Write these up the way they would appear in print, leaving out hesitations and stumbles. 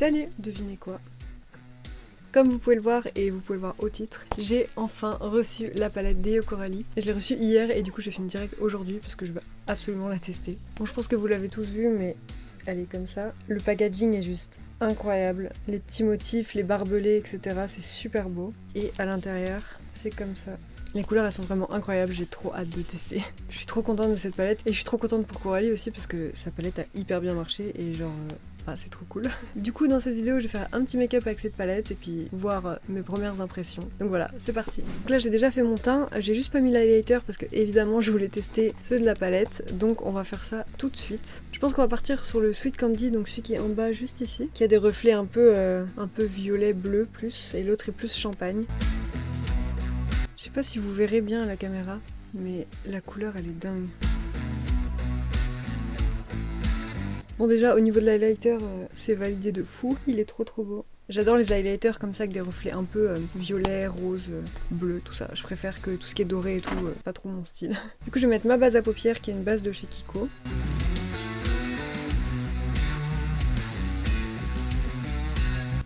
Salut! Devinez quoi? Comme vous pouvez le voir, et vous pouvez le voir au titre, j'ai enfin reçu la palette Deo Coralie. Je l'ai reçue hier et du coup je filme direct aujourd'hui parce que je veux absolument la tester. Bon, je pense que vous l'avez tous vu, mais elle est comme ça. Le packaging est juste incroyable. Les petits motifs, les barbelés, etc. C'est super beau. Et à l'intérieur, c'est comme ça. Les couleurs elles sont vraiment incroyables, j'ai trop hâte de tester. Je suis trop contente de cette palette et je suis trop contente pour Coralie aussi parce que sa palette a hyper bien marché et genre... c'est trop cool. Du coup dans cette vidéo je vais faire un petit make-up avec cette palette et puis voir mes premières impressions. Donc voilà, c'est parti. Donc là j'ai déjà fait mon teint, j'ai juste pas mis l'highlighter parce que évidemment je voulais tester ceux de la palette. Donc on va faire ça tout de suite. Je pense qu'on va partir sur le Sweet Candy, donc celui qui est en bas juste ici, qui a des reflets un peu violet bleu plus et l'autre est plus champagne. Je sais pas si vous verrez bien à la caméra, mais la couleur elle est dingue. Bon déjà au niveau de l'highlighter c'est validé de fou, il est trop beau. J'adore les highlighters comme ça avec des reflets un peu violet, rose, bleu, tout ça. Je préfère que tout ce qui est doré et tout, pas trop mon style. Du coup je vais mettre ma base à paupières qui est une base de chez Kiko.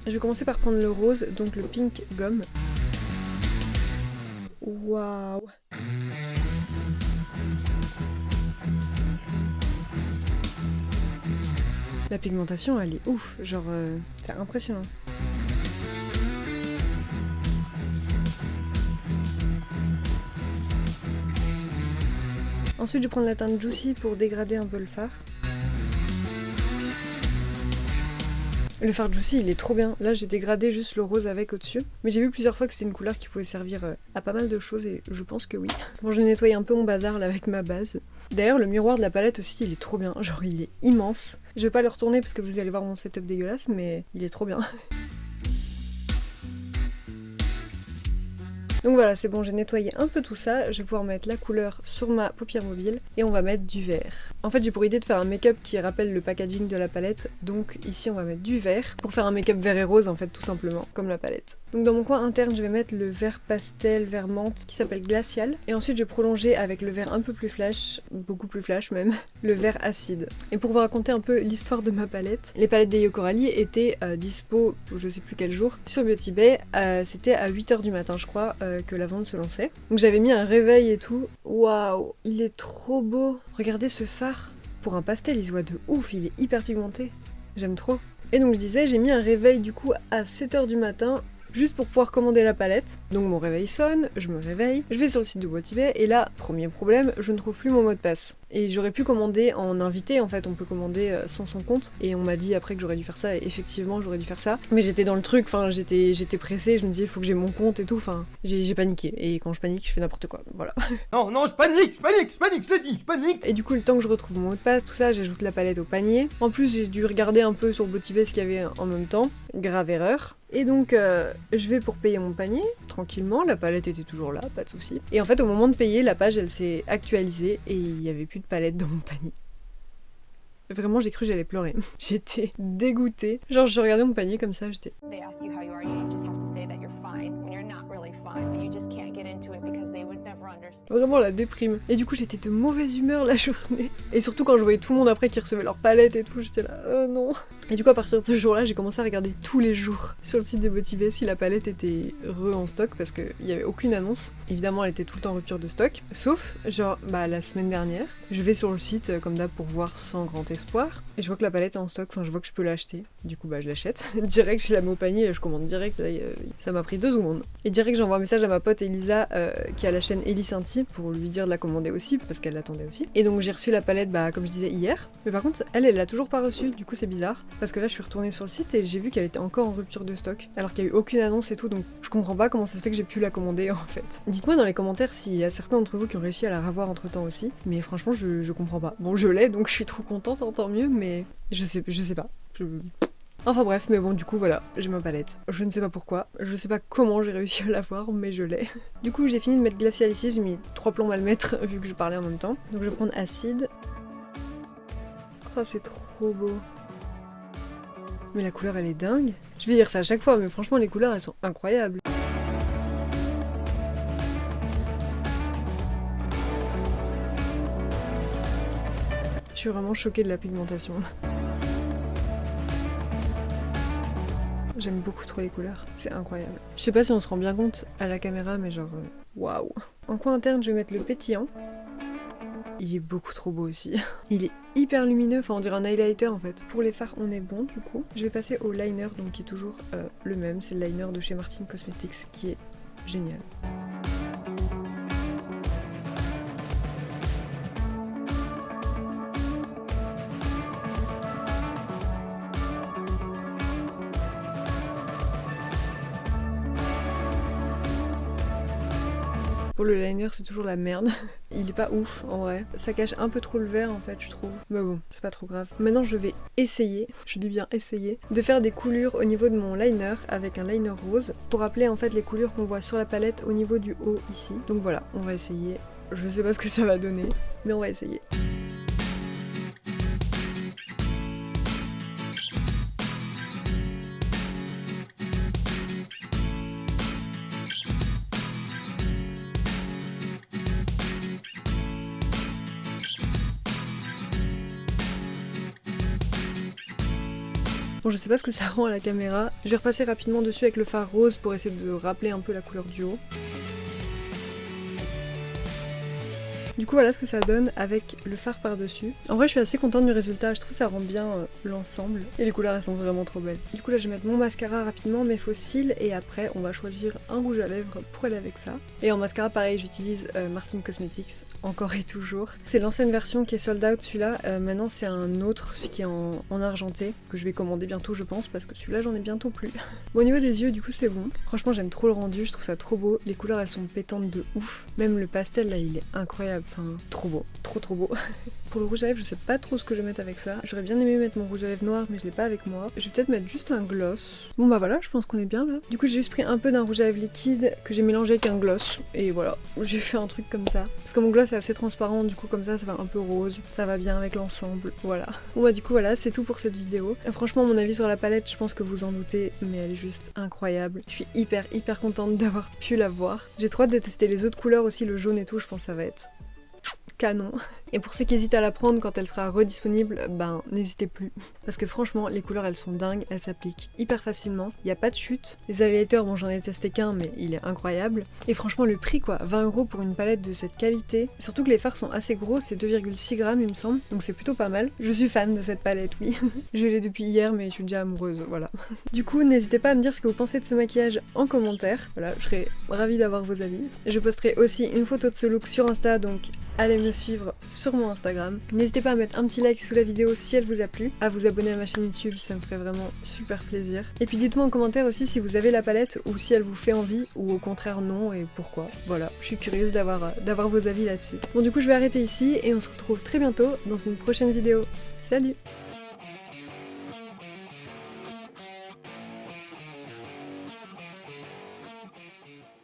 Je vais commencer par prendre le rose, donc le Pink Gum. Waouh! La pigmentation elle est ouf, genre c'est impressionnant. Ensuite je vais prendre la teinte Juicy pour dégrader un peu le fard. Le fard Juicy il est trop bien, là j'ai dégradé juste le rose avec au-dessus. Mais j'ai vu plusieurs fois que c'était une couleur qui pouvait servir à pas mal de choses et je pense que oui. Bon je vais nettoyer un peu mon bazar là avec ma base. D'ailleurs le miroir de la palette aussi il est trop bien, genre il est immense. Je vais pas le retourner parce que vous allez voir mon setup dégueulasse mais il est trop bien. Donc voilà, c'est bon, j'ai nettoyé un peu tout ça, je vais pouvoir mettre la couleur sur ma paupière mobile et on va mettre du vert. En fait j'ai pour idée de faire un make-up qui rappelle le packaging de la palette, donc ici on va mettre du vert pour faire un make-up vert et rose en fait tout simplement, comme la palette. Donc dans mon coin interne je vais mettre le vert pastel, vert menthe qui s'appelle Glacial et ensuite je vais prolonger avec le vert un peu plus flash, beaucoup plus flash même, le vert acide. Et pour vous raconter un peu l'histoire de ma palette, les palettes Deo Coralie étaient dispo je sais plus quel jour sur Beauty Bay, c'était à 8h du matin je crois que la vente se lançait. Donc j'avais mis un réveil et tout. Waouh, il est trop beau. Regardez ce fard. Pour un pastel, il se voit de ouf, il est hyper pigmenté. J'aime trop. Et donc je disais, j'ai mis un réveil du coup à 7h du matin juste pour pouvoir commander la palette. Donc mon réveil sonne, je me réveille, je vais sur le site de Beauty Bay et là, premier problème, je ne trouve plus mon mot de passe. Et j'aurais pu commander en invité, en fait on peut commander sans son compte. Et on m'a dit après que j'aurais dû faire ça, et effectivement j'aurais dû faire ça. Mais j'étais dans le truc, enfin j'étais pressée, je me disais il faut que j'ai mon compte et tout, enfin j'ai paniqué. Et quand je panique, je fais n'importe quoi, voilà. Non, je panique, je l'ai dit, je panique. Et du coup le temps que je retrouve mon mot de passe, tout ça, j'ajoute la palette au panier. En plus j'ai dû regarder un peu sur Beauty Bay ce qu'il y avait en même temps, grave erreur. Et donc je vais pour payer mon panier, tranquillement, la palette était toujours là, pas de souci. Et en fait au moment de payer, la page elle s'est actualisée et il y avait plus de palette dans mon panier. Vraiment j'ai cru que j'allais pleurer. J'étais dégoûtée. Genre je regardais mon panier comme ça, j'étais... Vraiment la déprime. Et du coup j'étais de mauvaise humeur la journée. Et surtout quand je voyais tout le monde après qui recevait leur palette et tout, j'étais là, oh non. Et du coup à partir de ce jour-là, j'ai commencé à regarder tous les jours sur le site de Beauty Bay si la palette était en stock parce qu'il n'y avait aucune annonce. Évidemment elle était tout le temps en rupture de stock. Sauf genre la semaine dernière, je vais sur le site comme d'hab pour voir sans grand espoir. Et je vois que la palette est en stock, enfin je vois que je peux l'acheter. Du coup je l'achète. Direct je la mets au panier, je commande direct, là, ça m'a pris 2 secondes. Et direct j'envoie un message à ma pote Elisa qui a la chaîne Ellie Sainty pour lui dire de la commander aussi parce qu'elle l'attendait aussi. Et donc j'ai reçu la palette comme je disais hier. Mais par contre elle l'a toujours pas reçue, du coup c'est bizarre. Parce que là je suis retournée sur le site et j'ai vu qu'elle était encore en rupture de stock. Alors qu'il y a eu aucune annonce et tout, donc je comprends pas comment ça se fait que j'ai pu la commander en fait. Dites-moi dans les commentaires s'il y a certains d'entre vous qui ont réussi à la revoir entre temps aussi. Mais franchement je comprends pas. Bon je l'ai donc je suis trop contente, tant mieux, mais je sais pas. Enfin bref, mais bon du coup voilà, j'ai ma palette. Je ne sais pas pourquoi, je sais pas comment j'ai réussi à l'avoir, mais je l'ai. Du coup j'ai fini de mettre Glacial ici, j'ai mis 3 plombs à le mettre vu que je parlais en même temps. Donc je vais prendre Acide. Oh c'est trop beau. Mais la couleur elle est dingue. Je vais dire ça à chaque fois, mais franchement les couleurs elles sont incroyables. Je suis vraiment choquée de la pigmentation. j'aime beaucoup trop les couleurs, c'est incroyable. Je sais pas si on se rend bien compte à la caméra, mais genre, waouh. En coin interne, je vais mettre le pétillant. Il est beaucoup trop beau aussi. Il est hyper lumineux, enfin on dirait un highlighter en fait. Pour les fards, on est bon du coup. Je vais passer au liner, donc qui est toujours le même, c'est le liner de chez Martin Cosmetics qui est génial. Pour le liner, c'est toujours la merde. Il est pas ouf en vrai. Ça cache un peu trop le vert en fait, je trouve. Mais bon, c'est pas trop grave. Maintenant, je vais essayer, je dis bien essayer, de faire des coulures au niveau de mon liner avec un liner rose pour rappeler en fait les coulures qu'on voit sur la palette au niveau du haut ici. Donc voilà, on va essayer. Je sais pas ce que ça va donner, mais on va essayer. Bon, je sais pas ce que ça rend à la caméra. Je vais repasser rapidement dessus avec le fard rose pour essayer de rappeler un peu la couleur du haut. Du coup voilà ce que ça donne avec le fard par-dessus. En vrai je suis assez contente du résultat, je trouve que ça rend bien l'ensemble. Et les couleurs elles sont vraiment trop belles. Du coup là je vais mettre mon mascara rapidement, mes faux cils, et après on va choisir un rouge à lèvres pour aller avec ça. Et en mascara pareil j'utilise Martin Cosmetics, encore et toujours. C'est l'ancienne version qui est sold out celui-là, maintenant c'est un autre, celui qui est en argenté, que je vais commander bientôt je pense, parce que celui-là j'en ai bientôt plus. Bon au niveau des yeux du coup c'est bon. Franchement j'aime trop le rendu, je trouve ça trop beau. Les couleurs elles sont pétantes de ouf. Même le pastel là il est incroyable. Enfin, trop beau, trop beau. Pour le rouge à lèvres, je sais pas trop ce que je vais mettre avec ça. J'aurais bien aimé mettre mon rouge à lèvres noir, mais je l'ai pas avec moi. Je vais peut-être mettre juste un gloss. Bon bah voilà, je pense qu'on est bien là. Du coup, j'ai juste pris un peu d'un rouge à lèvres liquide que j'ai mélangé avec un gloss. Et voilà, j'ai fait un truc comme ça. Parce que mon gloss est assez transparent, du coup comme ça va un peu rose. Ça va bien avec l'ensemble, voilà. Bon bah du coup voilà, c'est tout pour cette vidéo. Et franchement, mon avis sur la palette, je pense que vous en doutez, mais elle est juste incroyable. Je suis hyper contente d'avoir pu la voir. J'ai trop hâte de tester les autres couleurs aussi, le jaune et tout, je pense que ça va être canon. Et pour ceux qui hésitent à la prendre quand elle sera redisponible, ben n'hésitez plus. Parce que franchement, les couleurs elles sont dingues, elles s'appliquent hyper facilement, il n'y a pas de chute. Les highlighters, bon j'en ai testé qu'un mais il est incroyable. Et franchement le prix quoi, 20 € pour une palette de cette qualité. Surtout que les fards sont assez gros, c'est 2,6 grammes il me semble, donc c'est plutôt pas mal. Je suis fan de cette palette, oui. Je l'ai depuis hier mais je suis déjà amoureuse, voilà. Du coup n'hésitez pas à me dire ce que vous pensez de ce maquillage en commentaire. Voilà, je serais ravie d'avoir vos avis. Je posterai aussi une photo de ce look sur Insta, donc allez me suivre sur mon Instagram. N'hésitez pas à mettre un petit like sous la vidéo si elle vous a plu, à vous abonner à ma chaîne YouTube, ça me ferait vraiment super plaisir. Et puis dites-moi en commentaire aussi si vous avez la palette ou si elle vous fait envie ou au contraire non et pourquoi. Voilà, je suis curieuse d'avoir vos avis là-dessus. Bon du coup je vais arrêter ici et on se retrouve très bientôt dans une prochaine vidéo. Salut!